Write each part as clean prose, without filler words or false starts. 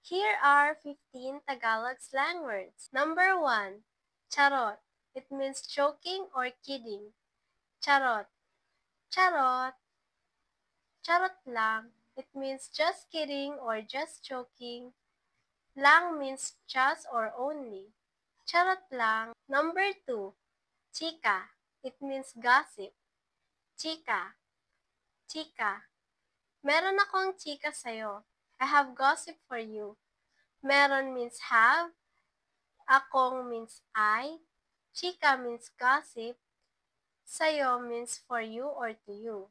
Here are 15 Tagalog slang words. Number 1, charot. It means joking or kidding. Charot. Charot. Charot lang. It means just kidding or just joking. Lang means just or only. Charot lang. Number 2, chika. It means gossip. Chika. Chika. Meron akong chika sa'yo. I have gossip for you. Meron means have. Akong means I. Chika means gossip. Sa'yo means for you or to you.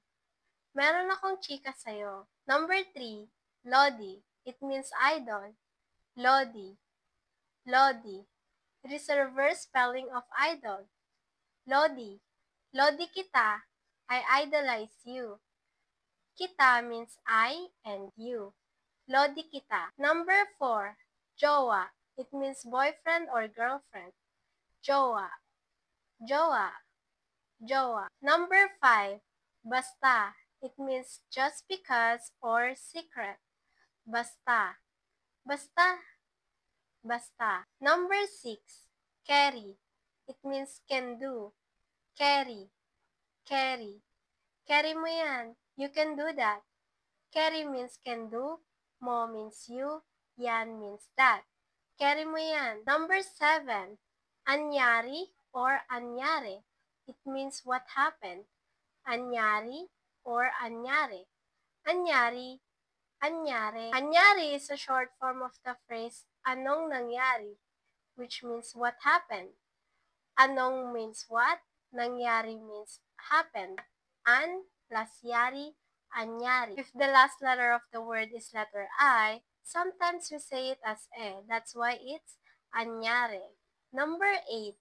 Meron akong chika sa'yo. Number 3, lodi. It means idol. Lodi. Lodi. It is a reverse spelling of idol. Lodi. Lodi kita. I idolize you. Kita means I and you. Lodi kita. Number 4, jowa. It means boyfriend or girlfriend. Jowa. Jowa. Jowa. Number 5, basta. It means just because or secret. Basta. Basta. Basta. Number 6, carry. It means can do. Carry. Carry. Carry mo yan. You can do that. Carry means can do. Mo means you. Yan means that. Carry mo yan. Number 7, anyari or anyare. It means what happened. Anyari or anyare. Anyari, anyare. Anyari is a short form of the phrase anong nangyari, which means what happened. Anong means what, nangyari means happened. An plus yari, anyari. If the last letter of the word is letter I, sometimes we say it as e. That's why it's anyare. Number 8,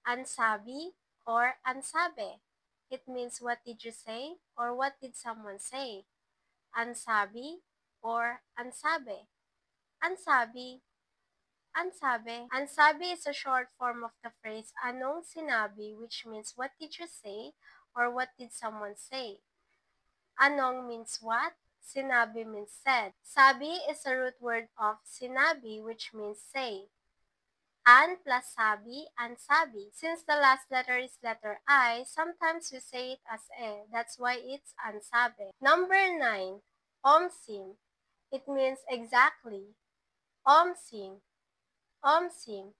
ansabi or ansabe. It means what did you say or what did someone say. Ansabi or ansabe. Ansabi. Ansabi. Ansabi is a short form of the phrase anong sinabi, which means what did you say or what did someone say. Anong means what, sinabi means said. Sabi is a root word of sinabi, which means say. An plus sabi, ansabi. Since the last letter is letter I, sometimes we say it as e. That's why it's ansabi. Number 9, omsim. It means exactly. Omsim. Omsim.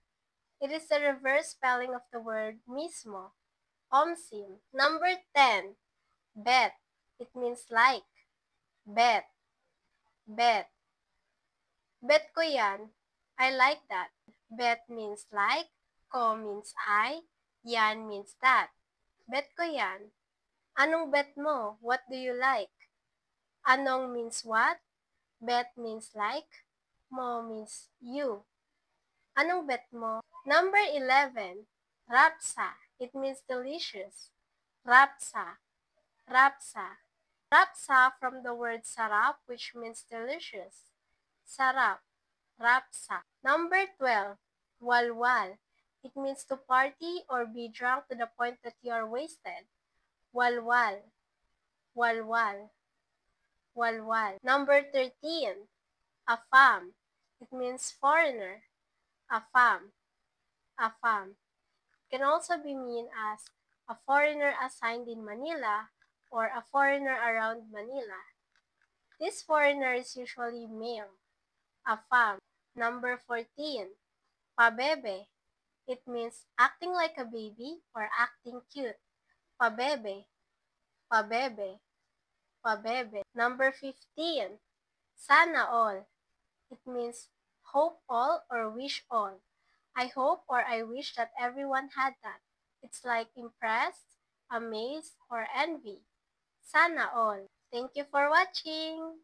It is a reverse spelling of the word mismo. Omsim. Number 10, bet. It means like. Bet. Bet. Bet ko yan. I like that. Bet means like. Ko means I. Yan means that. Bet ko yan. Anong bet mo? What do you like? Anong means what? Bet means like. Mo means you. Anong bet mo? Number 11, rapsa. It means delicious. Rapsa. Rapsa. Rapsa from the word sarap, which means delicious. Sarap. Rapsa. Number 12, walwal. It means to party or be drunk to the point that you are wasted. Walwal. Walwal. Walwal. Number 13, afam. It means foreigner. Afam. Afam. It can also be mean as a foreigner assigned in Manila or a foreigner around Manila. This foreigner is usually male. Afam. Number 14, pabebe. It means acting like a baby or acting cute. Pabebe. Pabebe. Pabebe. Number 15, sana all. It means hope all or wish all. I hope or I wish that everyone had that. It's like impressed, amazed, or envy. Sana all. Thank you for watching!